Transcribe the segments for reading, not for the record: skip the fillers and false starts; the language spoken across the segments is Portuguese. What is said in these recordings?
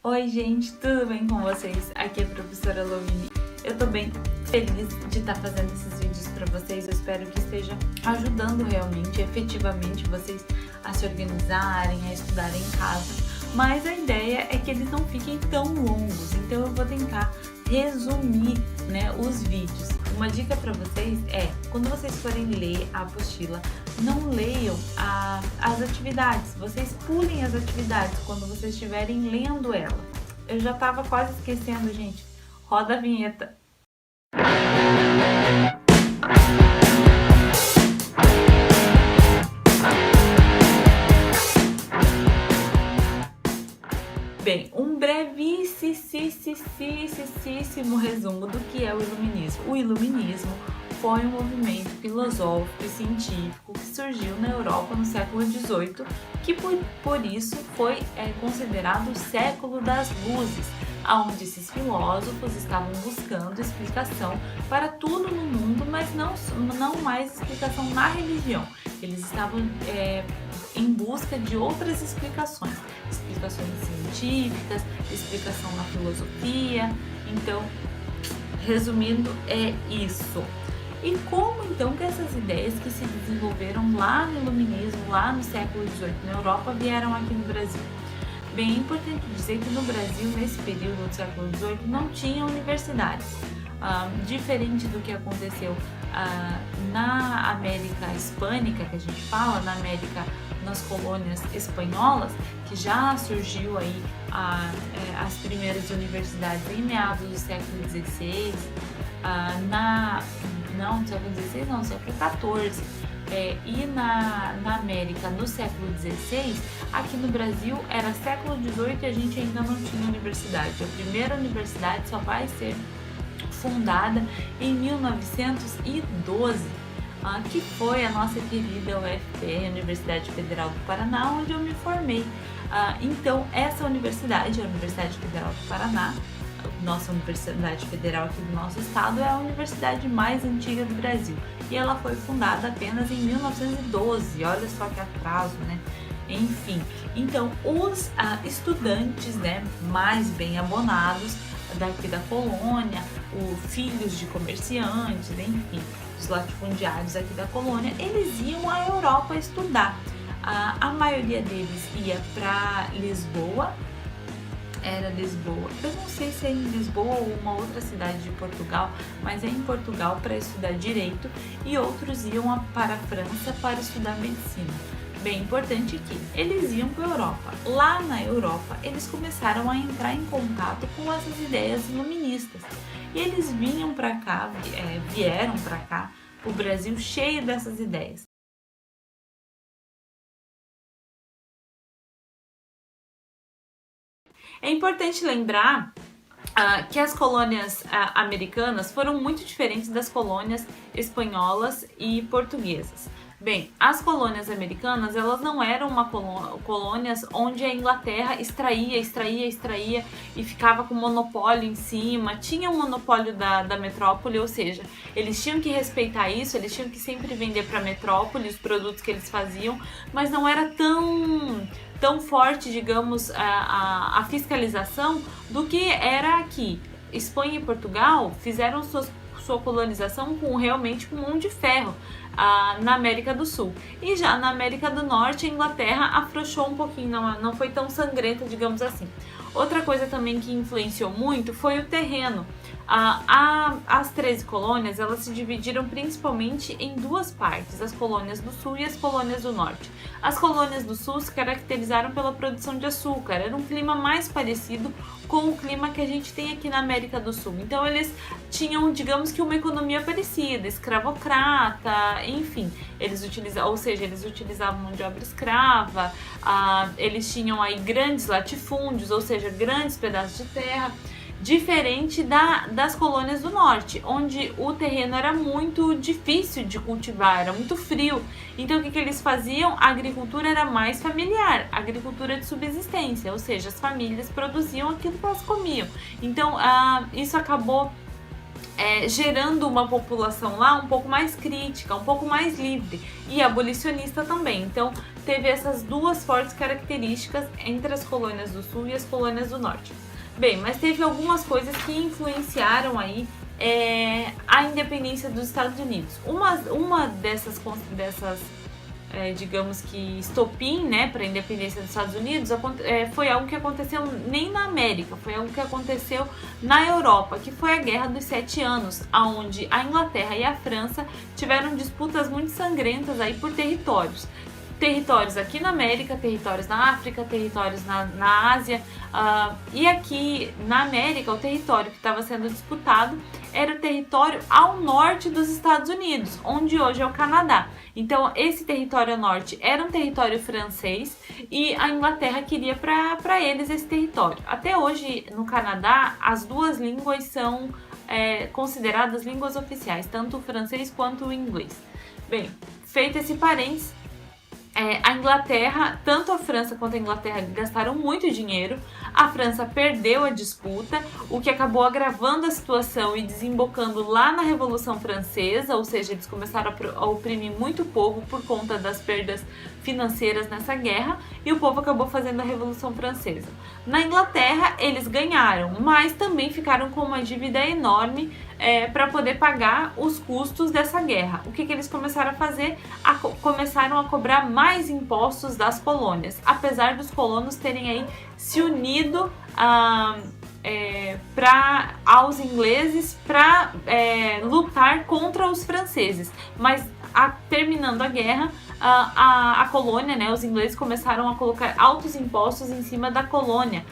Oi gente, tudo bem com vocês? Aqui é a professora Lovine. Eu tô bem feliz de estar fazendo esses vídeos para vocês. Eu espero que esteja ajudando realmente, efetivamente, vocês a se organizarem, a estudarem em casa. Mas a ideia é que eles não fiquem tão longos, então eu vou tentar resumir, os vídeos. Uma dica para vocês é, quando vocês forem ler a apostila, não leiam as atividades, vocês pulem as atividades quando vocês estiverem lendo ela. Eu já estava quase esquecendo, gente. Roda a vinheta. Bem, um brevíssimo resumo do que é o Iluminismo. O Iluminismo foi um movimento filosófico e científico que surgiu na Europa no século XVIII, que por isso foi considerado o século das luzes, onde esses filósofos estavam buscando explicação para tudo no mundo, mas não mais explicação na religião. Eles estavam em busca de outras explicações científicas, explicação na filosofia. Então, resumindo, é isso. E como então que essas ideias que se desenvolveram lá no Iluminismo, lá no século XVIII na Europa, vieram aqui no Brasil? Bem, é importante dizer que no Brasil, nesse período do século XVIII, não tinha universidades. Diferente do que aconteceu na América Hispânica, que a gente fala, na América, nas colônias espanholas, que já surgiu aí as primeiras universidades em meados do século XVI, século XIV, e na América no século XVI. Aqui no Brasil era século XVIII e a gente ainda não tinha universidade. A primeira universidade só vai ser fundada em 1912, que foi a nossa querida UFPR, Universidade Federal do Paraná, onde eu me formei. Então, essa universidade, a Universidade Federal do Paraná, nossa Universidade Federal aqui do nosso estado, é a universidade mais antiga do Brasil. E ela foi fundada apenas em 1912, olha só que atraso, né? Enfim, então os estudantes, mais bem abonados daqui da colônia, os filhos de comerciantes, enfim, os latifundiários aqui da colônia, eles iam à Europa estudar. A maioria deles ia para Lisboa. Era Lisboa. Eu não sei se é em Lisboa ou uma outra cidade de Portugal, mas é em Portugal para estudar direito, e outros iam para a França para estudar medicina. Bem importante que eles iam para a Europa. Lá na Europa, eles começaram a entrar em contato com essas ideias iluministas. E eles vieram para cá, o Brasil cheio dessas ideias. É importante lembrar que as colônias americanas foram muito diferentes das colônias espanholas e portuguesas. Bem, as colônias americanas, elas não eram colônias onde a Inglaterra extraía e ficava com monopólio em cima, tinha um monopólio da metrópole, ou seja, eles tinham que respeitar isso, eles tinham que sempre vender para a metrópole os produtos que eles faziam, mas não era tão forte, digamos, a fiscalização do que era aqui. Espanha e Portugal fizeram sua colonização realmente com mão de ferro na América do Sul. E já na América do Norte, a Inglaterra afrouxou um pouquinho, não foi tão sangrenta, digamos assim. Outra coisa também que influenciou muito foi o terreno. As 13 colônias, elas se dividiram principalmente em duas partes, as colônias do Sul e as colônias do Norte. As colônias do Sul se caracterizaram pela produção de açúcar, era um clima mais parecido com o clima que a gente tem aqui na América do Sul. Então eles tinham, digamos que, uma economia parecida, escravocrata, enfim, eles utilizavam mão de obra escrava, eles tinham aí grandes latifúndios, ou seja, grandes pedaços de terra, diferente das colônias do norte, onde o terreno era muito difícil de cultivar, era muito frio. Então o que eles faziam? A agricultura era mais familiar, agricultura de subsistência, ou seja, as famílias produziam aquilo que elas comiam. Então isso acabou gerando uma população lá um pouco mais crítica, um pouco mais livre e abolicionista também. Então teve essas duas fortes características entre as colônias do sul e as colônias do norte. Bem, mas teve algumas coisas que influenciaram aí a independência dos Estados Unidos. Uma dessas digamos que estopim, né, para a independência dos Estados Unidos foi algo que aconteceu nem na América, foi algo que aconteceu na Europa, que foi a Guerra dos 7 Anos, onde a Inglaterra e a França tiveram disputas muito sangrentas aí por territórios. Territórios aqui na América, territórios na África, territórios na Ásia. E aqui na América, o território que estava sendo disputado era o território ao norte dos Estados Unidos, onde hoje é o Canadá. Então, esse território ao norte era um território francês e a Inglaterra queria para eles esse território. Até hoje, no Canadá, as duas línguas são consideradas línguas oficiais, tanto o francês quanto o inglês. Bem, feito esse parênteses, a Inglaterra, tanto a França quanto a Inglaterra gastaram muito dinheiro, a França perdeu a disputa, o que acabou agravando a situação e desembocando lá na Revolução Francesa, ou seja, eles começaram a oprimir muito o povo por conta das perdas financeiras nessa guerra, e o povo acabou fazendo a Revolução Francesa. Na Inglaterra, eles ganharam, mas também ficaram com uma dívida enorme para poder pagar os custos dessa guerra. O que eles começaram a fazer? Começaram a cobrar mais impostos das colônias, apesar dos colonos terem aí se unido aos ingleses para lutar contra os franceses. Mas terminando a guerra, a colônia, né, os ingleses começaram a colocar altos impostos em cima da colônia,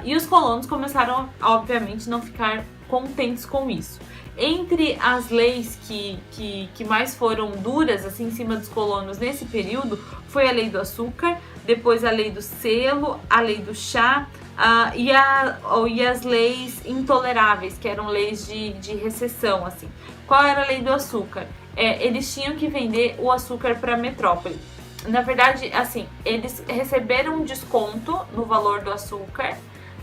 e os colonos começaram, obviamente, não ficar contentes com isso. Entre as leis que mais foram duras assim, em cima dos colonos nesse período foi a lei do açúcar, depois a lei do selo, a lei do chá e as leis intoleráveis, que eram leis de recessão. Assim. Qual era a lei do açúcar? Eles tinham que vender o açúcar para a metrópole. Na verdade, assim, eles receberam um desconto no valor do açúcar,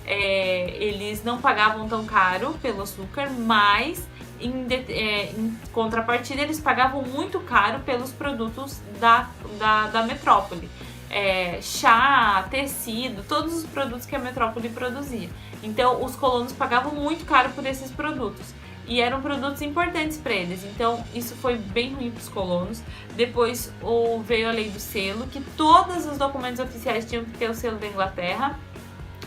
eles não pagavam tão caro pelo açúcar, mas em contrapartida eles pagavam muito caro pelos produtos da metrópole. Chá, tecido, todos os produtos que a metrópole produzia. Então os colonos pagavam muito caro por esses produtos. E eram produtos importantes para eles, então isso foi bem ruim para os colonos. Depois veio a lei do selo, que todos os documentos oficiais tinham que ter o selo da Inglaterra.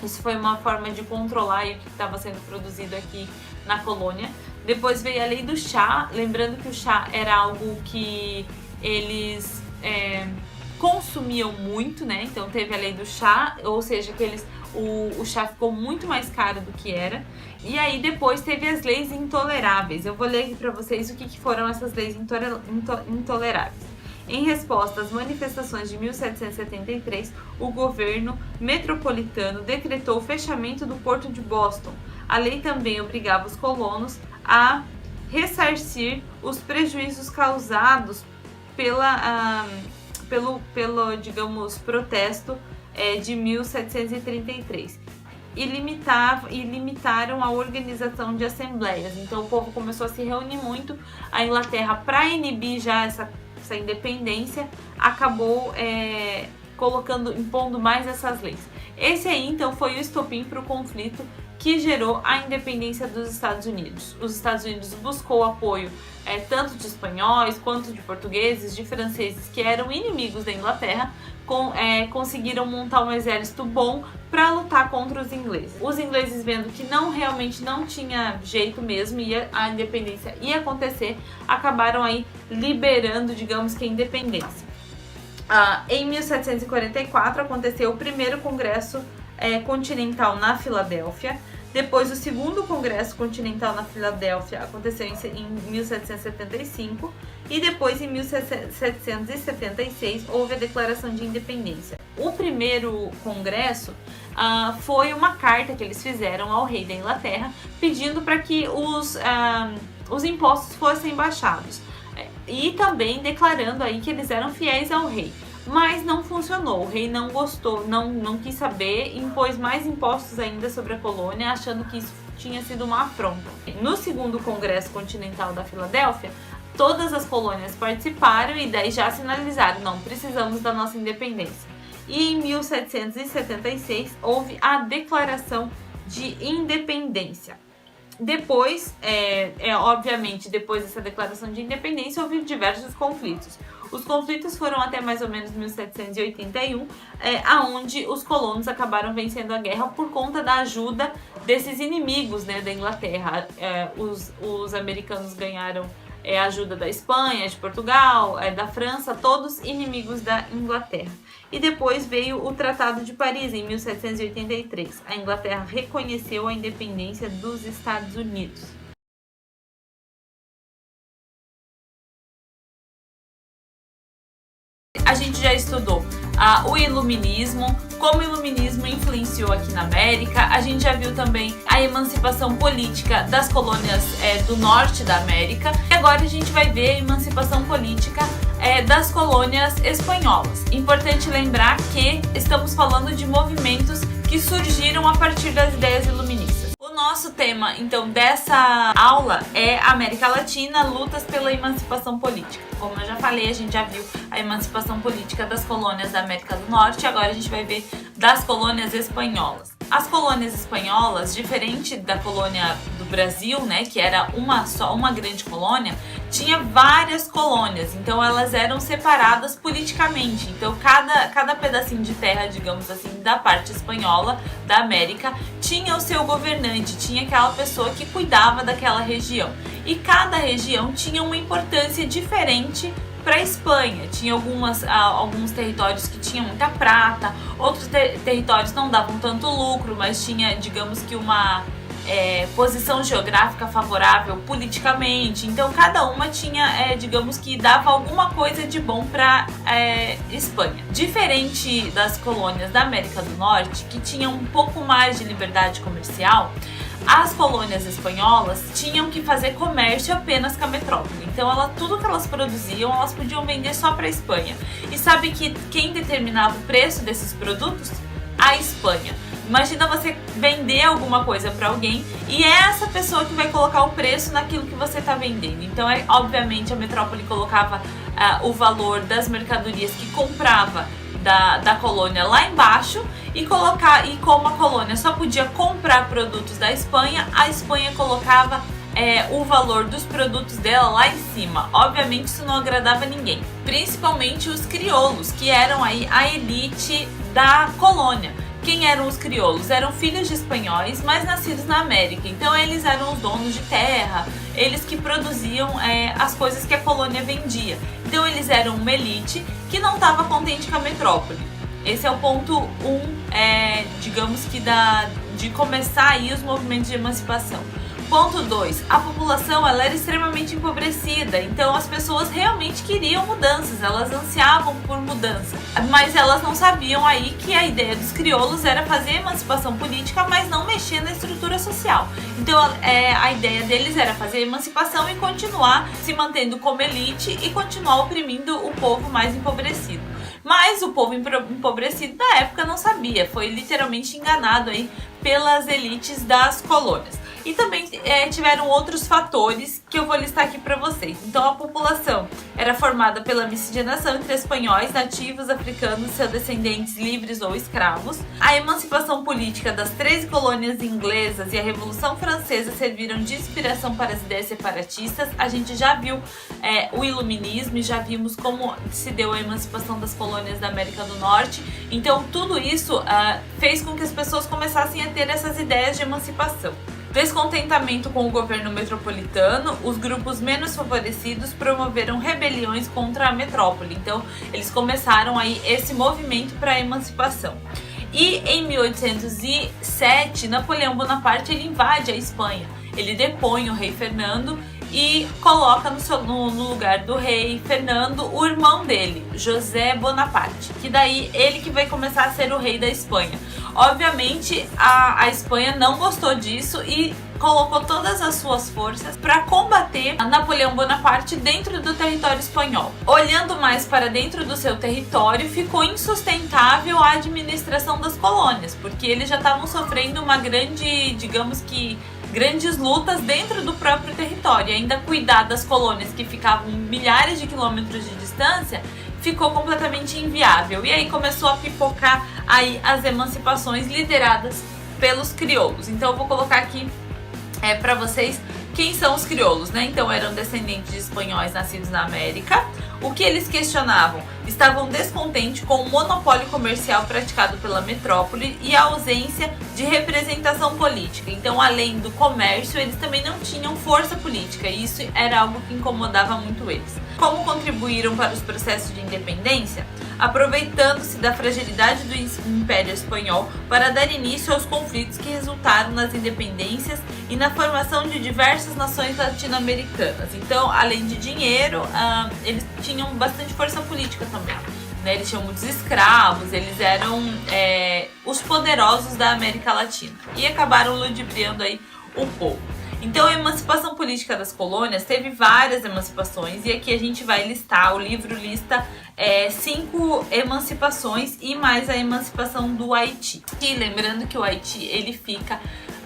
Isso foi uma forma de controlar o que estava sendo produzido aqui na colônia. Depois veio a lei do chá, lembrando que o chá era algo que eles consumiam muito, né? Então teve a lei do chá, ou seja, que o chá ficou muito mais caro do que era. E aí depois teve as leis intoleráveis. Eu vou ler aqui para vocês o que foram essas leis intoleráveis. Em resposta às manifestações de 1773, o governo metropolitano decretou o fechamento do porto de Boston. A lei também obrigava os colonos a ressarcir os prejuízos causados pelo digamos, protesto de 1733. E limitaram a organização de assembleias. Então o povo começou a se reunir muito. A Inglaterra, para inibir já essa independência, acabou impondo mais essas leis. Esse aí então foi o estopim para o conflito que gerou a independência dos Estados Unidos. Os Estados Unidos buscou apoio tanto de espanhóis quanto de portugueses, de franceses que eram inimigos da Inglaterra, conseguiram montar um exército bom para lutar contra os ingleses. Os ingleses, vendo que realmente não tinha jeito mesmo, a independência ia acontecer, acabaram aí liberando, digamos que a independência. Em 1744 aconteceu o primeiro Congresso Continental na Filadélfia. Depois, o segundo Congresso Continental na Filadélfia aconteceu em 1775 e depois, em 1776, houve a Declaração de Independência. O primeiro congresso foi uma carta que eles fizeram ao rei da Inglaterra pedindo para que os impostos fossem baixados e também declarando aí que eles eram fiéis ao rei. mas não funcionou. O rei não gostou, não quis saber e impôs mais impostos ainda sobre a colônia, achando que isso tinha sido uma afronta. No segundo Congresso Continental da Filadélfia, todas as colônias participaram e daí já sinalizaram: não, precisamos da nossa independência. E em 1776 houve a Declaração de Independência. Depois, obviamente, depois dessa declaração de independência, houve diversos conflitos. Os conflitos foram até mais ou menos 1781, aonde os colonos acabaram vencendo a guerra por conta da ajuda desses inimigos, né, da Inglaterra. Os americanos ganharam a ajuda da Espanha, de Portugal, da França, todos inimigos da Inglaterra. E depois veio o Tratado de Paris, em 1783. A Inglaterra reconheceu a independência dos Estados Unidos. A gente já estudou o iluminismo, como o iluminismo influenciou aqui na América. A gente já viu também a emancipação política das colônias do norte da América. E agora a gente vai ver a emancipação política das colônias espanholas. Importante lembrar que estamos falando de movimentos que surgiram a partir das ideias iluministas. O nosso tema, então, dessa aula é América Latina, lutas pela emancipação política. Como eu já falei, a gente já viu a emancipação política das colônias da América do Norte, agora a gente vai ver das colônias espanholas. As colônias espanholas, diferente da colônia do Brasil, né, que era uma grande colônia, tinha várias colônias, então elas eram separadas politicamente. Então cada pedacinho de terra, digamos assim, da parte espanhola da América tinha o seu governante, tinha aquela pessoa que cuidava daquela região. E cada região tinha uma importância diferente para a Espanha. Tinha alguns territórios que tinham muita prata, outros territórios não davam tanto lucro, mas tinha, digamos que, uma posição geográfica favorável politicamente. Então cada uma tinha, digamos que, dava alguma coisa de bom para Espanha. Diferente das colônias da América do Norte, que tinham um pouco mais de liberdade comercial, as colônias espanholas tinham que fazer comércio apenas com a metrópole. Então tudo que elas produziam, elas podiam vender só para a Espanha. E sabe que quem determinava o preço desses produtos? A Espanha. Imagina você vender alguma coisa para alguém e é essa pessoa que vai colocar o preço naquilo que você está vendendo. Então, obviamente, a metrópole colocava o valor das mercadorias que comprava da colônia lá embaixo e como a colônia só podia comprar produtos da Espanha, a Espanha colocava o valor dos produtos dela lá em cima. Obviamente isso não agradava ninguém, principalmente os crioulos, que eram aí a elite da colônia. Quem eram os crioulos? Eram filhos de espanhóis, mas nascidos na América. Então eles eram os donos de terra, eles que produziam as coisas que a colônia vendia. Então eles eram uma elite que não estava contente com a metrópole. Esse é o ponto 1, digamos que de começar aí os movimentos de emancipação. Ponto 2, a população ela era extremamente empobrecida, então as pessoas realmente queriam mudanças, elas ansiavam por mudança, mas elas não sabiam aí que a ideia dos crioulos era fazer emancipação política, mas não mexer na estrutura social. Então a ideia deles era fazer emancipação e continuar se mantendo como elite e continuar oprimindo o povo mais empobrecido. Mas o povo empobrecido da época não sabia, foi literalmente enganado aí pelas elites das colônias. E também tiveram outros fatores que eu vou listar aqui para vocês. Então a população era formada pela miscigenação entre espanhóis, nativos, africanos, seus descendentes livres ou escravos. A emancipação política das 13 colônias inglesas e a Revolução Francesa serviram de inspiração para as ideias separatistas. A gente já viu o iluminismo e já vimos como se deu a emancipação das colônias da América do Norte. Então tudo isso fez com que as pessoas começassem a ter essas ideias de emancipação. Descontentamento com o governo metropolitano, os grupos menos favorecidos promoveram rebeliões contra a metrópole. Então, eles começaram aí esse movimento para a emancipação. E em 1807, Napoleão Bonaparte ele invade a Espanha. Ele depõe o rei Fernando e coloca no lugar do rei Fernando o irmão dele, José Bonaparte, que daí ele que vai começar a ser o rei da Espanha. Obviamente, a Espanha não gostou disso e colocou todas as suas forças para combater Napoleão Bonaparte dentro do território espanhol. Olhando mais para dentro do seu território, ficou insustentável a administração das colônias, porque eles já estavam sofrendo uma grande, digamos que, grandes lutas dentro do próprio território. E ainda cuidar das colônias que ficavam milhares de quilômetros de distância ficou completamente inviável. E aí começou a pipocar aí as emancipações lideradas pelos crioulos. Então eu vou colocar aqui para vocês quem são os crioulos, né? Então eram descendentes de espanhóis nascidos na América. O que eles questionavam? Estavam descontentes com o monopólio comercial praticado pela metrópole e a ausência de representação política. Então, além do comércio, eles também não tinham força política e isso era algo que incomodava muito eles. Como contribuíram para os processos de independência? Aproveitando-se da fragilidade do Império Espanhol para dar início aos conflitos que resultaram nas independências e na formação de diversas nações latino-americanas. Então, além de dinheiro, eles tinham bastante força política também. Né? Eles tinham muitos escravos, eles eram os poderosos da América Latina e acabaram ludibriando aí o povo. Então, a emancipação política das colônias teve várias emancipações e aqui a gente vai listar, o livro lista 5 emancipações e mais a emancipação do Haiti. E lembrando que o Haiti, ele fica...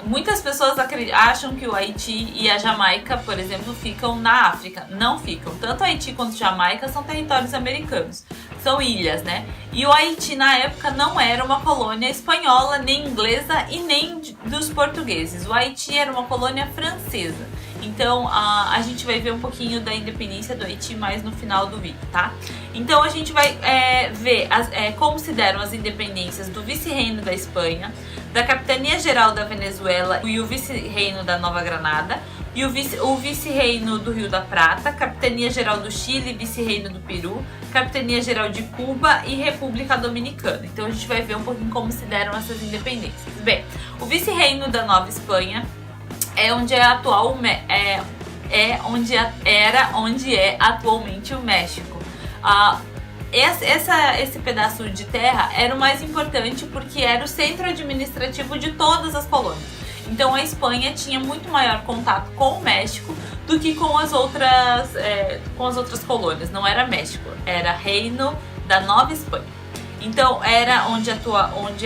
Muitas pessoas acham que o Haiti e a Jamaica, por exemplo, ficam na África. Não ficam. Tanto Haiti quanto Jamaica são territórios americanos. São ilhas, né? E o Haiti, na época, não era uma colônia espanhola, nem inglesa e nem dos portugueses. O Haiti era uma colônia francesa. Então, a gente vai ver um pouquinho da independência do Haiti mais no final do vídeo, tá? Então, a gente vai ver como se deram as independências do vice-reino da Espanha, da Capitania Geral da Venezuela e o vice-reino da Nova Granada, e o vice-reino do Rio da Prata, Capitania Geral do Chile, vice-reino do Peru, Capitania Geral de Cuba e República Dominicana. Então, a gente vai ver um pouquinho como se deram essas independências. Bem, o vice-reino da Nova Espanha é onde é atual onde é atualmente o México. Esse pedaço de terra era o mais importante porque era o centro administrativo de todas as colônias. Então a Espanha tinha muito maior contato com o México do que com as outras colônias. Não era México, era Reino da Nova Espanha. Então era onde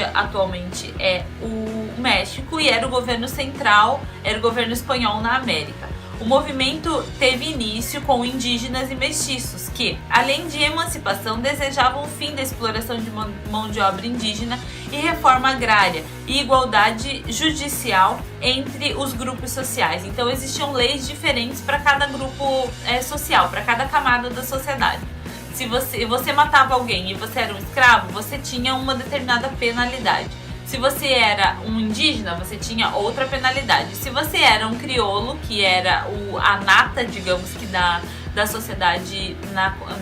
atualmente é o México e era o governo central, era o governo espanhol na América. O movimento teve início com indígenas e mestiços que, além de emancipação, desejavam o fim da exploração de mão de obra indígena e reforma agrária e igualdade judicial entre os grupos sociais. Então existiam leis diferentes para cada grupo social, para cada camada da sociedade. Se você matava alguém e você era um escravo, você tinha uma determinada penalidade. Se você era um indígena, você tinha outra penalidade. Se você era um crioulo, que era a nata, digamos que da sociedade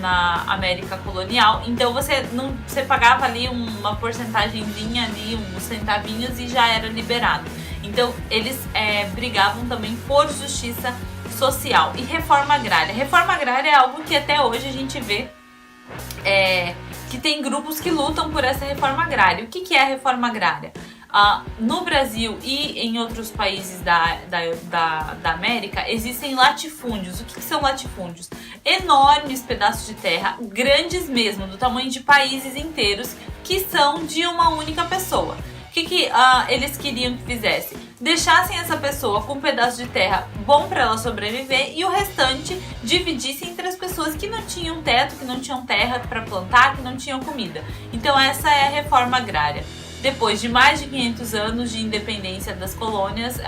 na América colonial, então você pagava ali uma porcentagemzinha ali, uns centavinhos e já era liberado. Então eles brigavam também por justiça social e reforma agrária. Reforma agrária é algo que até hoje a gente vê que tem grupos que lutam por essa reforma agrária. O que é a reforma agrária? No Brasil e em outros países da América existem latifúndios. O que são latifúndios? Enormes pedaços de terra, grandes mesmo, do tamanho de países inteiros, que são de uma única pessoa. O que eles queriam que fizesse? Deixassem essa pessoa com um pedaço de terra bom para ela sobreviver e o restante dividissem entre as pessoas que não tinham teto, que não tinham terra para plantar, que não tinham comida. Então essa é a reforma agrária. Depois de mais de 500 anos de independência das colônias,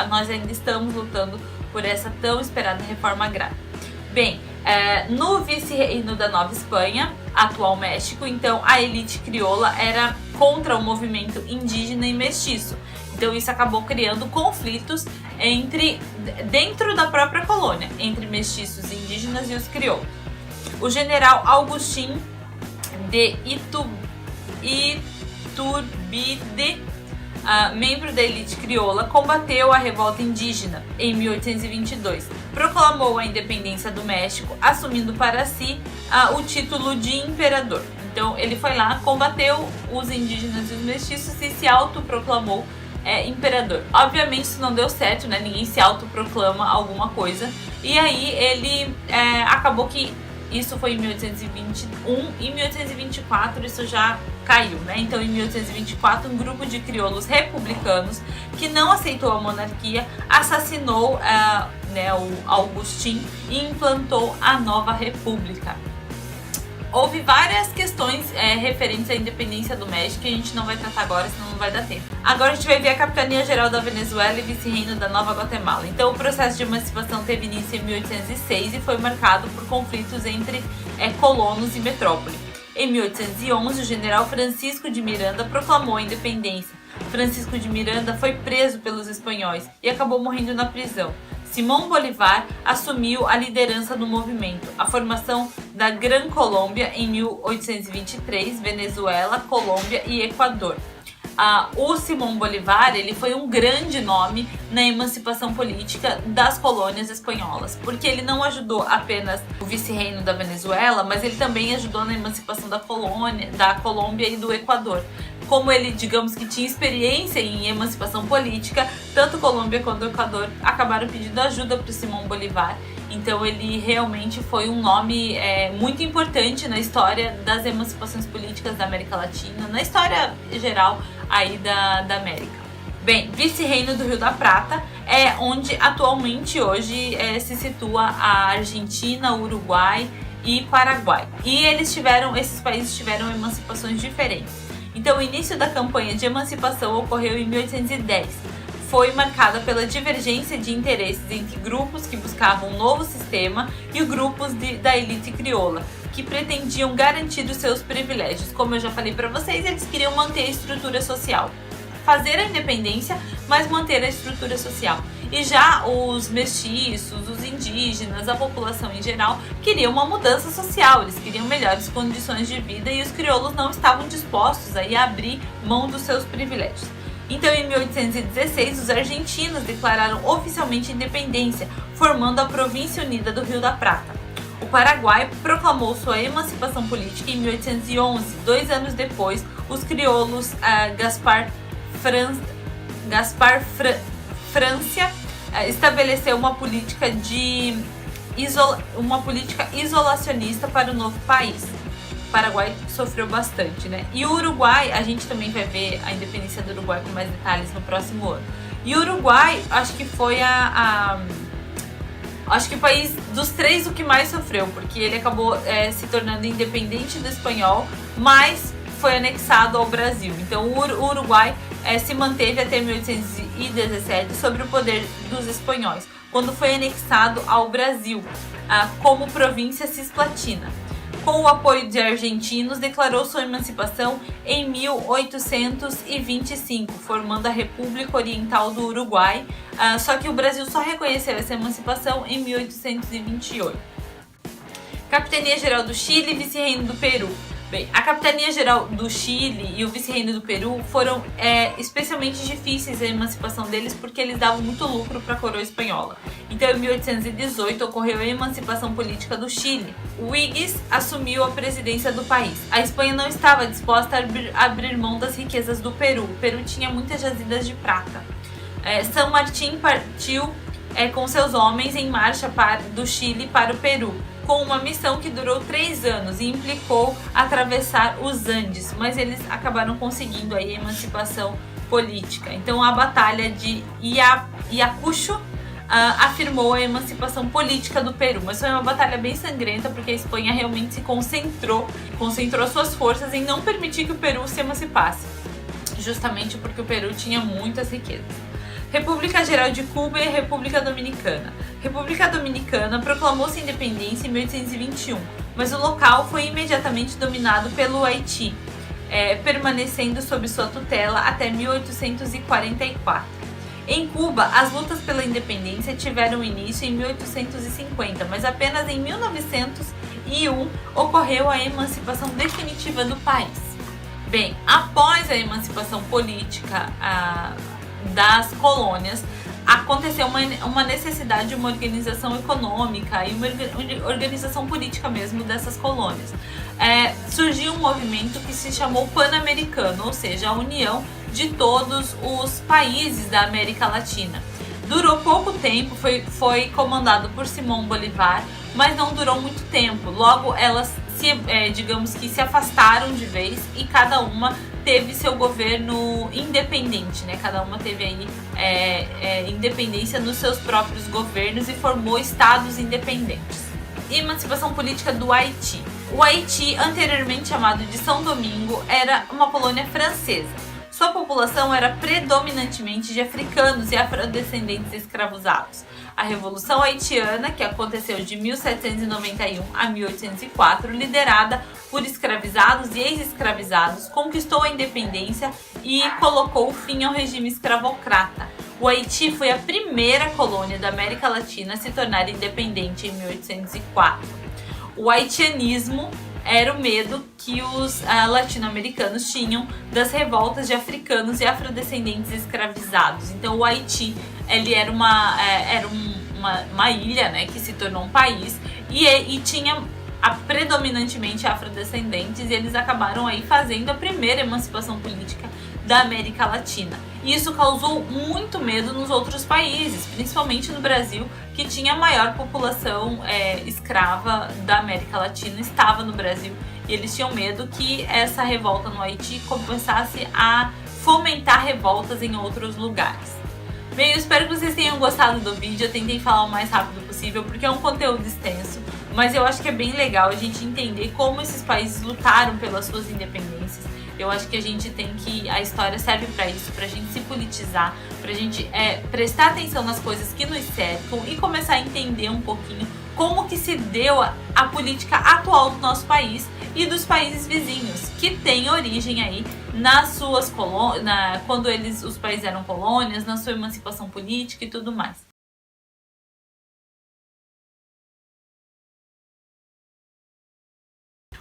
nós ainda estamos lutando por essa tão esperada reforma agrária. Bem, no vice-reino da Nova Espanha, atual México, então a elite crioula era contra o movimento indígena e mestiço. Então isso acabou criando conflitos dentro da própria colônia, entre mestiços indígenas e os crioulos. O general Agustín de Iturbide, membro da elite crioula, combateu a revolta indígena em 1822. Proclamou a independência do México, assumindo para si o título de imperador. Então ele foi lá, combateu os indígenas e os mestiços e se autoproclamou imperador. Obviamente isso não deu certo, né? Ninguém se autoproclama alguma coisa. E aí ele acabou que isso foi em 1821 e em 1824 isso já caiu, né? Então em 1824 um grupo de crioulos republicanos que não aceitou a monarquia assassinou o Augustin e implantou a nova república. Houve várias questões referentes à independência do México que a gente não vai tratar agora, senão não vai dar tempo. Agora a gente vai ver a Capitania Geral da Venezuela e Vice-Reino da Nova Guatemala. Então o processo de emancipação teve início em 1806 e foi marcado por conflitos entre colonos e metrópole. Em 1811, o general Francisco de Miranda proclamou a independência. Francisco de Miranda foi preso pelos espanhóis e acabou morrendo na prisão. Simão Bolívar assumiu a liderança do movimento. A formação da Gran Colômbia em 1823, Venezuela, Colômbia e Equador. O Simão Bolívar ele foi um grande nome na emancipação política das colônias espanholas, porque ele não ajudou apenas o vice-reino da Venezuela, mas ele também ajudou na emancipação da Colômbia e do Equador. Como ele, digamos que tinha experiência em emancipação política, tanto Colômbia quanto o Equador acabaram pedindo ajuda para o Simão Bolívar. Então ele realmente foi um nome muito importante na história das emancipações políticas da América Latina, na história geral aí da América. Bem, Vice-Reino do Rio da Prata é onde atualmente hoje se situa a Argentina, Uruguai e Paraguai. E esses países tiveram emancipações diferentes. Então o início da campanha de emancipação ocorreu em 1810. Foi marcada pela divergência de interesses entre grupos que buscavam um novo sistema e grupos da elite crioula, que pretendiam garantir os seus privilégios. Como eu já falei para vocês, eles queriam manter a estrutura social. Fazer a independência, mas manter a estrutura social. E já os mestiços, os indígenas, a população em geral, queriam uma mudança social, eles queriam melhores condições de vida e os crioulos não estavam dispostos a abrir mão dos seus privilégios. Então, em 1816, os argentinos declararam oficialmente independência, formando a Província Unida do Rio da Prata. O Paraguai proclamou sua emancipação política em 1811. 2 anos depois, os crioulos Gaspar Francia estabeleceu uma política isolacionista para o novo país. O Paraguai sofreu bastante, né? E o Uruguai, a gente também vai ver a independência do Uruguai com mais detalhes no próximo ano. E o Uruguai, acho que foi acho que o país dos 3 o que mais sofreu, porque ele acabou se tornando independente do espanhol, mas foi anexado ao Brasil. Então o Uruguai se manteve até 1817 sob o poder dos espanhóis, quando foi anexado ao Brasil como província cisplatina. Com o apoio de argentinos, declarou sua emancipação em 1825, formando a República Oriental do Uruguai, só que o Brasil só reconheceu essa emancipação em 1828. Capitania Geral do Chile e Vice-Reino do Peru. Bem, a Capitania Geral do Chile e o Vice-Reino do Peru foram especialmente difíceis a emancipação deles porque eles davam muito lucro para a coroa espanhola. Então, em 1818, ocorreu a emancipação política do Chile. O Higgins assumiu a presidência do país. A Espanha não estava disposta a abrir mão das riquezas do Peru. O Peru tinha muitas jazidas de prata. São Martín partiu com seus homens em marcha do Chile para o Peru, com uma missão que durou 3 anos e implicou atravessar os Andes, mas eles acabaram conseguindo aí a emancipação política. Então a Batalha de Ayacucho afirmou a emancipação política do Peru, mas foi uma batalha bem sangrenta porque a Espanha realmente se concentrou suas forças em não permitir que o Peru se emancipasse, justamente porque o Peru tinha muitas riquezas. República Geral de Cuba e República Dominicana. República Dominicana proclamou sua independência em 1821, mas o local foi imediatamente dominado pelo Haiti, permanecendo sob sua tutela até 1844. Em Cuba, as lutas pela independência tiveram início em 1850, mas apenas em 1901 ocorreu a emancipação definitiva do país. Bem, após a emancipação política das colônias, aconteceu uma necessidade de uma organização econômica e uma organização política mesmo dessas colônias. surgiu um movimento que se chamou Pan-Americano, ou seja, a união de todos os países da América Latina. Durou pouco tempo, foi comandado por Simón Bolívar, mas não durou muito tempo. Logo, elas digamos que se afastaram de vez e cada uma teve seu governo independente, né? Cada uma teve aí independência nos seus próprios governos e formou estados independentes. Emancipação política do Haiti. O Haiti, anteriormente chamado de São Domingo, era uma colônia francesa. Sua população era predominantemente de africanos e afrodescendentes escravizados. A Revolução Haitiana, que aconteceu de 1791 a 1804, liderada por escravizados e ex-escravizados, conquistou a independência e colocou fim ao regime escravocrata. O Haiti foi a primeira colônia da América Latina a se tornar independente em 1804. O haitianismo era o medo que os latino-americanos tinham das revoltas de africanos e afrodescendentes escravizados. Então o Haiti ele era uma ilha, né, que se tornou um país e tinha predominantemente afrodescendentes, e eles acabaram aí fazendo a primeira emancipação política da América Latina. E isso causou muito medo nos outros países, principalmente no Brasil, que tinha a maior população escrava da América Latina, estava no Brasil, e eles tinham medo que essa revolta no Haiti começasse a fomentar revoltas em outros lugares. Bem, eu espero que vocês tenham gostado do vídeo. Eu tentei falar o mais rápido possível porque é um conteúdo extenso, mas eu acho que é bem legal a gente entender como esses países lutaram pelas suas independências. Eu acho que a história serve para isso, pra gente se politizar, pra gente prestar atenção nas coisas que nos cercam e começar a entender um pouquinho como que se deu a política atual do nosso país e dos países vizinhos, que tem origem aí nas suas colônias, quando os países eram colônias, na sua emancipação política e tudo mais.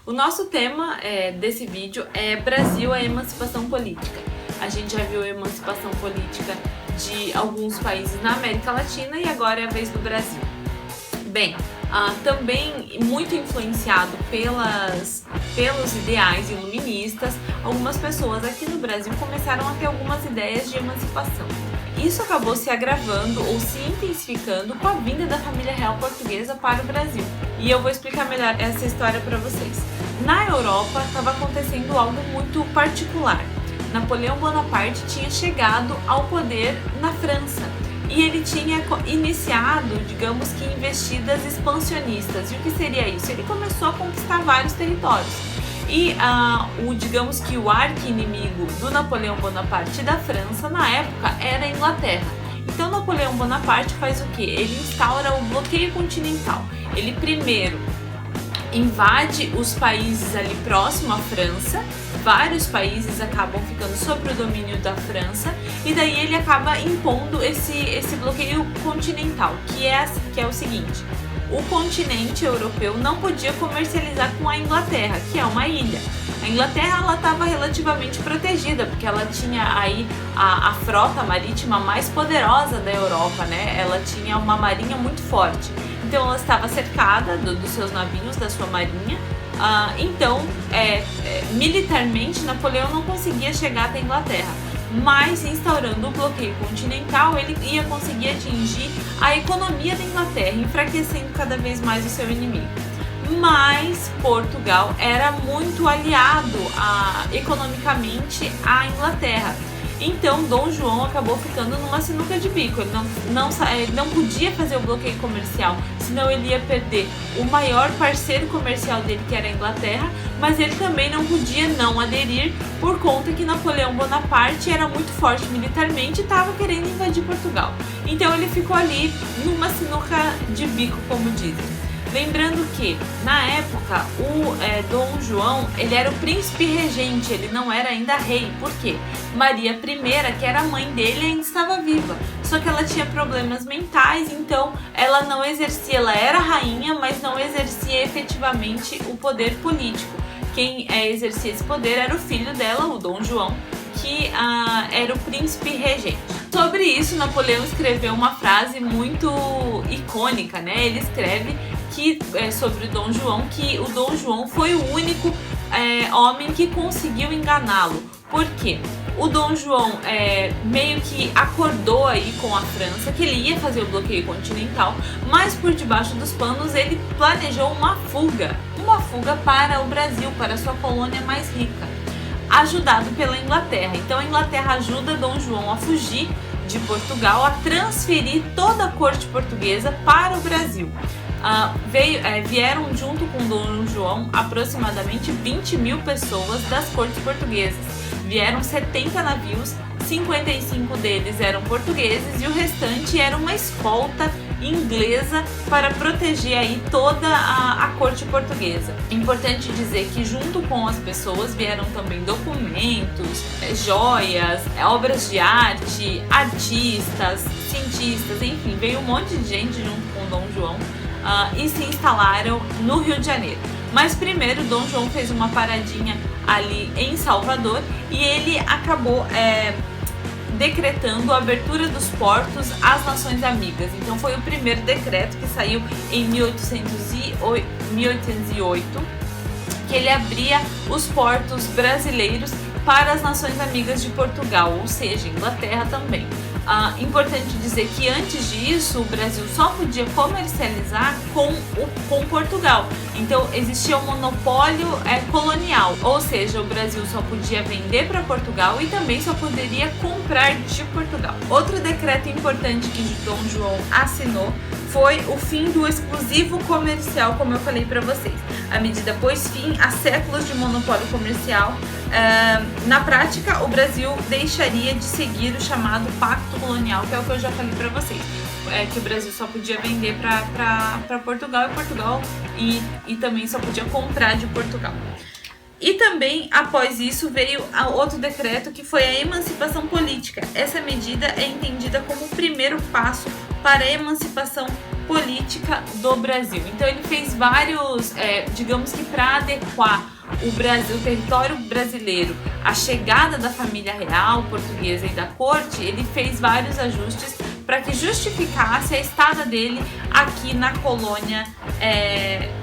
O nosso tema desse vídeo é Brasil, a emancipação política. A gente já viu a emancipação política de alguns países na América Latina e agora é a vez do Brasil. Bem, também muito influenciado pelos ideais iluministas, algumas pessoas aqui no Brasil começaram a ter algumas ideias de emancipação. Isso acabou se agravando ou se intensificando com a vinda da família real portuguesa para o Brasil. E eu vou explicar melhor essa história para vocês. Na Europa estava acontecendo algo muito particular. Napoleão Bonaparte tinha chegado ao poder na França e ele tinha iniciado, digamos que, investidas expansionistas. E o que seria isso? Ele começou a conquistar vários territórios. E digamos que o arqui-inimigo do Napoleão Bonaparte da França na época era a Inglaterra. Então Napoleão Bonaparte faz o quê? Ele instaura o bloqueio continental. Ele primeiro invade os países ali próximo à França, vários países acabam ficando sob o domínio da França, e daí ele acaba impondo esse bloqueio continental, que é o seguinte: o continente europeu não podia comercializar com a Inglaterra, que é uma ilha. A Inglaterra estava relativamente protegida, porque ela tinha aí a frota marítima mais poderosa da Europa, né? Ela tinha uma marinha muito forte. Então ela estava cercada dos seus navios, da sua marinha. Então, militarmente, Napoleão não conseguia chegar até a Inglaterra. Mas instaurando o bloqueio continental, ele ia conseguir atingir a economia da Inglaterra, enfraquecendo cada vez mais o seu inimigo. Mas Portugal era muito aliado economicamente à Inglaterra. Então Dom João acabou ficando numa sinuca de bico. Ele não podia fazer o bloqueio comercial, senão ele ia perder o maior parceiro comercial dele, que era a Inglaterra, mas ele também não podia não aderir por conta que Napoleão Bonaparte era muito forte militarmente e estava querendo invadir Portugal. Então ele ficou ali numa sinuca de bico, como dizem. Lembrando que, na época, o Dom João, ele era o príncipe regente, ele não era ainda rei. Por quê? Maria I, que era a mãe dele, ainda estava viva. Só que ela tinha problemas mentais, então ela não exercia, ela era rainha, mas não exercia efetivamente o poder político. Quem exercia esse poder era o filho dela, o Dom João, que era o príncipe regente. Sobre isso, Napoleão escreveu uma frase muito icônica, né? Ele escreve sobre o Dom João, que o Dom João foi o único homem que conseguiu enganá-lo. Por quê? O Dom João meio que acordou aí com a França que ele ia fazer o bloqueio continental, mas por debaixo dos panos ele planejou uma fuga para o Brasil, para a sua colônia mais rica, ajudado pela Inglaterra. Então a Inglaterra ajuda Dom João a fugir de Portugal, a transferir toda a corte portuguesa para o Brasil. Vieram junto com Dom João aproximadamente 20 mil pessoas das cortes portuguesas. Vieram 70 navios, 55 deles eram portugueses e o restante era uma escolta inglesa para proteger aí toda a corte portuguesa. Importante dizer que junto com as pessoas vieram também documentos, joias, obras de arte, artistas, cientistas, enfim, veio um monte de gente junto com Dom João e se instalaram no Rio de Janeiro. Mas primeiro Dom João fez uma paradinha ali em Salvador e ele acabou decretando a abertura dos portos às nações amigas. Então foi o primeiro decreto que saiu em 1808, que ele abria os portos brasileiros para as nações amigas de Portugal, ou seja, Inglaterra também. Importante dizer que antes disso o Brasil só podia comercializar com Portugal, então existia um monopólio colonial, ou seja, o Brasil só podia vender para Portugal e também só poderia comprar de Portugal. Outro decreto importante que Dom João assinou foi o fim do exclusivo comercial, como eu falei para vocês. A medida pôs fim a séculos de monopólio comercial. Na prática, o Brasil deixaria de seguir o chamado Pacto Colonial, que é o que eu já falei para vocês, que o Brasil só podia vender para Portugal e também só podia comprar de Portugal. E também, após isso, veio outro decreto que foi a emancipação política. Essa medida é entendida como o primeiro passo para a emancipação política do Brasil. Então ele fez vários, digamos que para adequar o território brasileiro à chegada da família real portuguesa e da corte, ele fez vários ajustes para que justificasse a estada dele aqui na colônia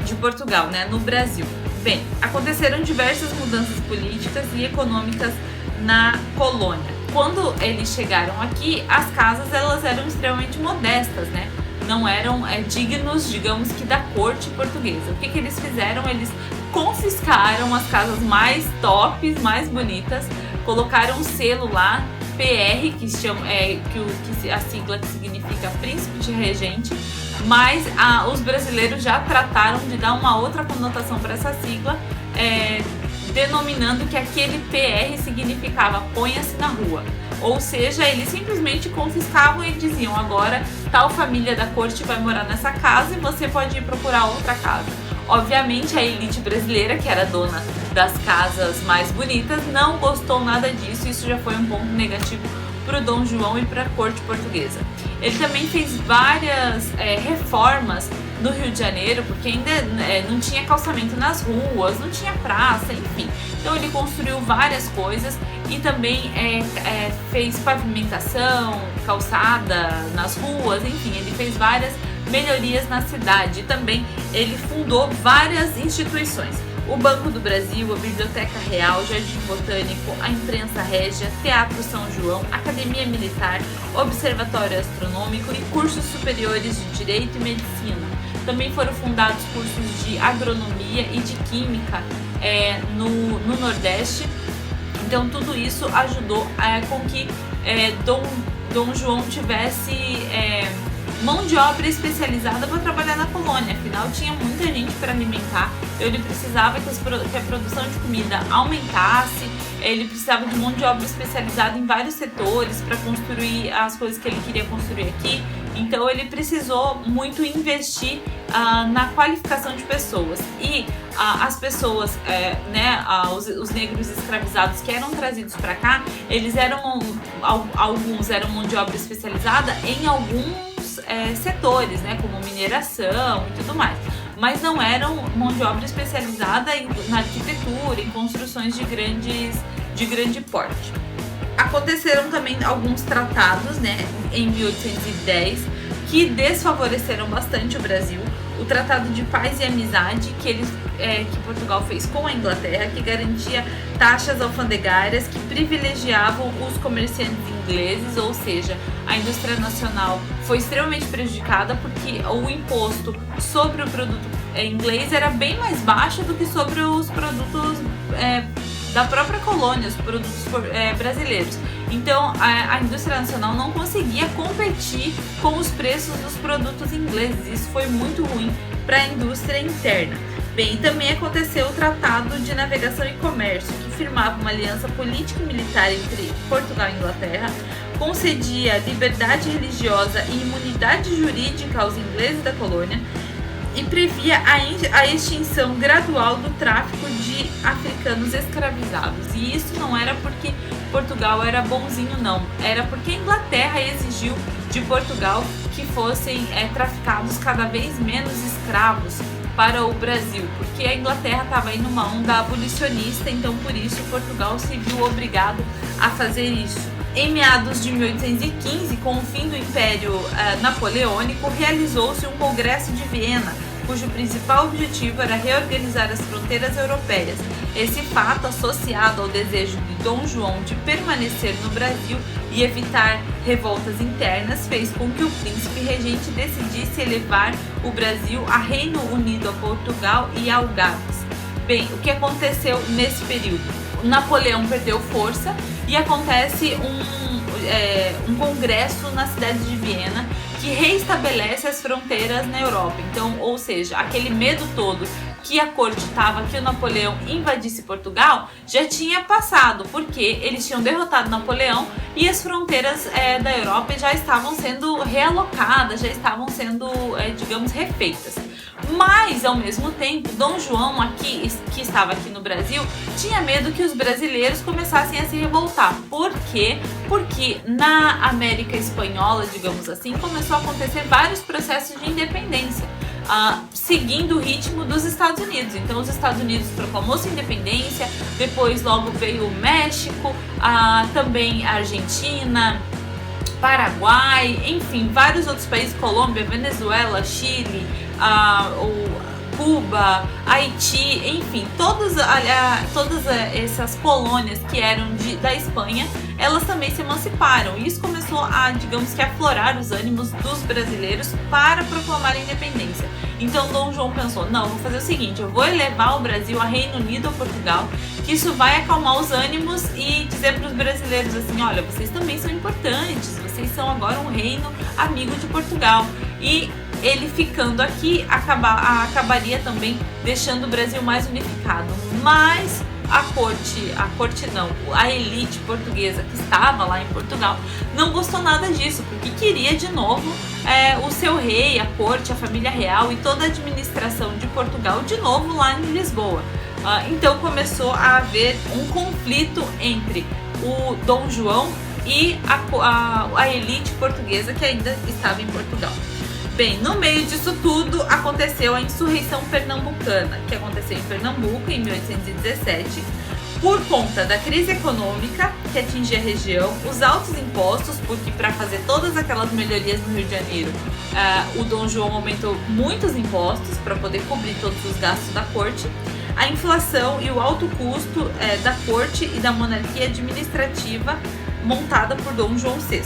de Portugal, né, no Brasil. Bem, aconteceram diversas mudanças políticas e econômicas na colônia. Quando eles chegaram aqui, as casas elas eram extremamente modestas, né? Não eram dignos, digamos que, da corte portuguesa. O que eles fizeram? Eles confiscaram as casas mais tops, mais bonitas, colocaram um selo lá, PR, que a sigla que significa Príncipe de Regente, mas os brasileiros já trataram de dar uma outra conotação para essa sigla, denominando que aquele PR significava ponha-se na rua. Ou seja, eles simplesmente confiscavam e diziam: agora tal família da corte vai morar nessa casa e você pode ir procurar outra casa. Obviamente a elite brasileira, que era dona das casas mais bonitas, não gostou nada disso. Isso já foi um ponto negativo para o Dom João e para a corte portuguesa. Ele também fez várias reformas no Rio de Janeiro, porque ainda não tinha calçamento nas ruas, não tinha praça, enfim. Então ele construiu várias coisas e também fez pavimentação, calçada nas ruas, enfim, ele fez várias melhorias na cidade. E também ele fundou várias instituições: o Banco do Brasil, a Biblioteca Real, Jardim Botânico, a Imprensa Régia, Teatro São João, Academia Militar, Observatório Astronômico e cursos superiores de Direito e Medicina. Também foram fundados cursos de agronomia e de química no Nordeste. Então tudo isso ajudou com que Dom João tivesse mão de obra especializada para trabalhar na colônia. Afinal, tinha muita gente para alimentar, ele precisava que a produção de comida aumentasse, ele precisava de mão de obra especializada em vários setores para construir as coisas que ele queria construir aqui. Então ele precisou muito investir na qualificação de pessoas. E as pessoas, os negros escravizados que eram trazidos para cá, alguns eram mão de obra especializada em alguns setores, né, como mineração e tudo mais, mas não eram mão de obra especializada na arquitetura, em construções de grande porte. Aconteceram também alguns tratados, né, em 1810, que desfavoreceram bastante o Brasil. o Tratado de Paz e Amizade que Portugal fez com a Inglaterra, que garantia taxas alfandegárias que privilegiavam os comerciantes ingleses, ou seja, a indústria nacional foi extremamente prejudicada porque o imposto sobre o produto inglês era bem mais baixo do que sobre os produtos da própria colônia, os produtos brasileiros. Então a indústria nacional não conseguia competir com os preços dos produtos ingleses. Isso foi muito ruim para a indústria interna. Bem, também aconteceu o Tratado de Navegação e Comércio, que firmava uma aliança política e militar entre Portugal e Inglaterra, concedia liberdade religiosa e imunidade jurídica aos ingleses da colônia e previa a extinção gradual do tráfico de africanos escravizados. E isso não era porque Portugal era bonzinho, não. Era porque a Inglaterra exigiu de Portugal que fossem traficados cada vez menos escravos para o Brasil, porque a Inglaterra estava aí numa onda abolicionista, então por isso Portugal se viu obrigado a fazer isso. Em meados de 1815, com o fim do Império Napoleônico, realizou-se um Congresso de Viena, cujo principal objetivo era reorganizar as fronteiras europeias. Esse fato, associado ao desejo de Dom João de permanecer no Brasil e evitar revoltas internas, fez com que o príncipe regente decidisse elevar o Brasil a Reino Unido, a Portugal e Algarves. Bem, o que aconteceu nesse período? Napoleão perdeu força e acontece um congresso na cidade de Viena que reestabelece as fronteiras na Europa. Então, ou seja, aquele medo todo que a corte estava que o Napoleão invadisse Portugal já tinha passado, porque eles tinham derrotado Napoleão e as fronteiras da Europa já estavam sendo realocadas, já estavam sendo, digamos, refeitas. Mas, ao mesmo tempo, Dom João, que estava aqui no Brasil, tinha medo que os brasileiros começassem a se revoltar. Por quê? Porque na América Espanhola, digamos assim, começou a acontecer vários processos de independência, seguindo o ritmo dos Estados Unidos. Então, os Estados Unidos proclamou sua independência, depois logo veio o México, também a Argentina, Paraguai, enfim, vários outros países, Colômbia, Venezuela, Chile, Cuba, Haiti, enfim, todas essas colônias que eram da Espanha, elas também se emanciparam. E isso começou a, digamos que, aflorar os ânimos dos brasileiros para proclamar a independência. Então Dom João pensou, não, vou fazer o seguinte, eu vou elevar o Brasil a Reino Unido ou Portugal, que isso vai acalmar os ânimos e dizer para os brasileiros assim, olha, vocês também são importantes, vocês são agora um reino amigo de Portugal. E ele ficando aqui acabaria também deixando o Brasil mais unificado. Mas a elite portuguesa que estava lá em Portugal não gostou nada disso, porque queria de novo o seu rei, a corte, a família real e toda a administração de Portugal de novo lá em Lisboa. Então começou a haver um conflito entre o Dom João e a elite portuguesa que ainda estava em Portugal. Bem, no meio disso tudo aconteceu a insurreição pernambucana, que aconteceu em Pernambuco em 1817, por conta da crise econômica que atingia a região, os altos impostos, porque para fazer todas aquelas melhorias no Rio de Janeiro, o Dom João aumentou muitos impostos para poder cobrir todos os gastos da corte, a inflação e o alto custo da corte e da monarquia administrativa montada por Dom João VI.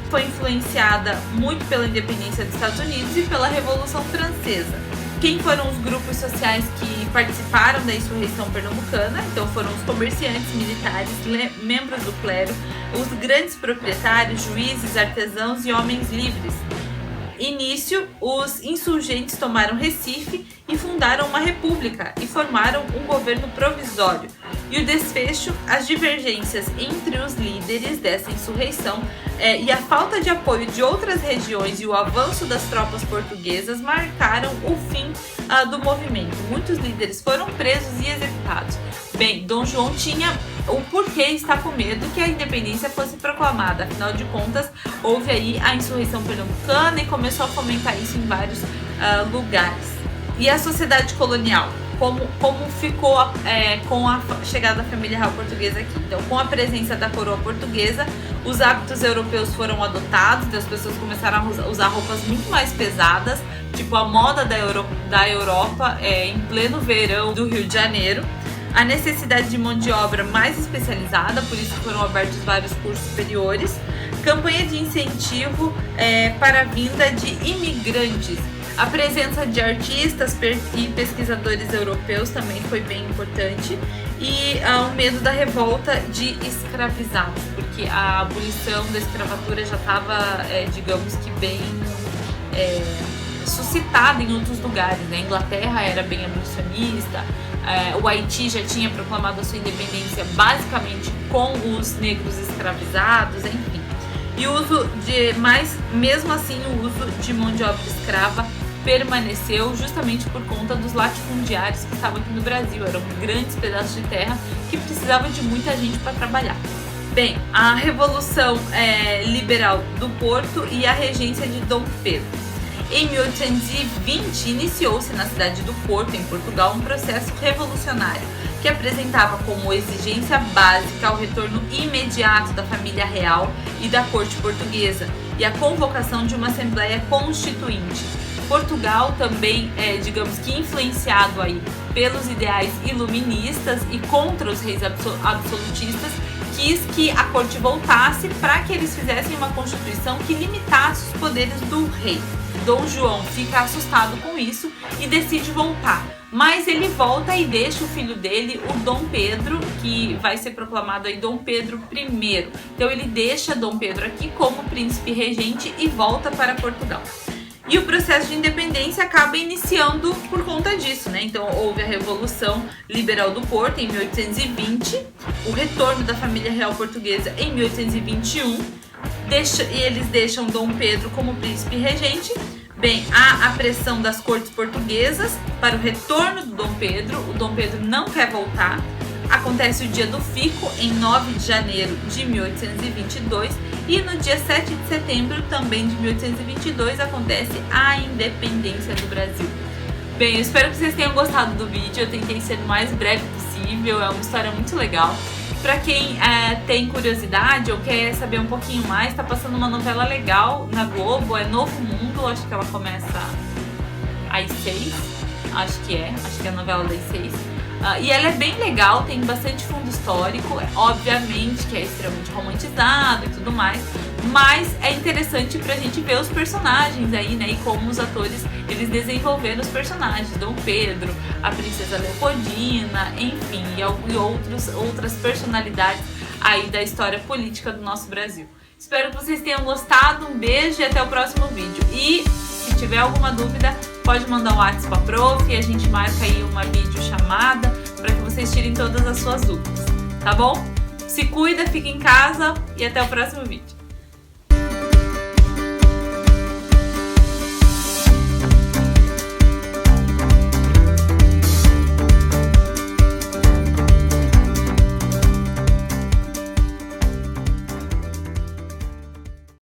Foi influenciada muito pela independência dos Estados Unidos e pela Revolução Francesa. Quem foram os grupos sociais que participaram da insurreição pernambucana? Então foram os comerciantes, militares, membros do clero, os grandes proprietários, juízes, artesãos e homens livres. Início, os insurgentes tomaram Recife e fundaram uma república e formaram um governo provisório. E o desfecho, as divergências entre os líderes dessa insurreição e a falta de apoio de outras regiões e o avanço das tropas portuguesas marcaram o fim do movimento. Muitos líderes foram presos e executados. Bem, Dom João tinha o porquê estar com medo que a independência fosse proclamada. Afinal de contas, houve aí a insurreição pernambucana e começou a fomentar isso em vários lugares. E a sociedade colonial? como ficou com a chegada da família real portuguesa aqui. Então, com a presença da coroa portuguesa, os hábitos europeus foram adotados, então as pessoas começaram a usar roupas muito mais pesadas, tipo a moda da Europa em pleno verão do Rio de Janeiro. A necessidade de mão de obra mais especializada, por isso foram abertos vários cursos superiores. Campanha de incentivo para a vinda de imigrantes. A presença de artistas e pesquisadores europeus também foi bem importante. E o medo da revolta de escravizados, porque a abolição da escravatura já estava, digamos que bem suscitada em outros lugares, né? A Inglaterra era bem abolicionista, o Haiti já tinha proclamado a sua independência basicamente com os negros escravizados, enfim. E o uso mesmo assim, o uso de mão de obra escrava permaneceu justamente por conta dos latifundiários que estavam aqui no Brasil. Eram grandes pedaços de terra que precisavam de muita gente para trabalhar. Bem, a Revolução Liberal do Porto e a regência de Dom Pedro. Em 1820, iniciou-se na cidade do Porto, em Portugal, um processo revolucionário que apresentava como exigência básica o retorno imediato da família real e da corte portuguesa e a convocação de uma Assembleia Constituinte. Portugal também digamos que influenciado aí pelos ideais iluministas e contra os reis absolutistas, quis que a corte voltasse para que eles fizessem uma constituição que limitasse os poderes do rei. Dom João fica assustado com isso e decide voltar, mas ele volta e deixa o filho dele, o Dom Pedro, que vai ser proclamado aí Dom Pedro I. Então ele deixa Dom Pedro aqui como príncipe regente e volta para Portugal. E o processo de independência acaba iniciando por conta disso, né? Então houve a Revolução Liberal do Porto em 1820, o retorno da família real portuguesa em 1821, e eles deixam Dom Pedro como príncipe regente. Bem, há a pressão das cortes portuguesas para o retorno do Dom Pedro. O Dom Pedro não quer voltar. Acontece o dia do Fico, em 9 de janeiro de 1822, e no dia 7 de setembro, também de 1822, acontece a independência do Brasil. Bem, eu espero que vocês tenham gostado do vídeo, eu tentei ser o mais breve possível, é uma história muito legal. Para quem tem curiosidade ou quer saber um pouquinho mais, tá passando uma novela legal na Globo, é Novo Mundo, acho que ela começa às 6, acho que é a novela das 6. E ela é bem legal, tem bastante fundo histórico, obviamente que é extremamente romantizado e tudo mais, mas é interessante pra gente ver os personagens aí, né, e como os atores, eles desenvolveram os personagens, Dom Pedro, a Princesa Leopoldina, enfim, e outras personalidades aí da história política do nosso Brasil. Espero que vocês tenham gostado, um beijo e até o próximo vídeo. E se tiver alguma dúvida, pode mandar um WhatsApp pra prof e a gente marca aí uma videochamada para que vocês tirem todas as suas dúvidas, tá bom? Se cuida, fica em casa e até o próximo vídeo.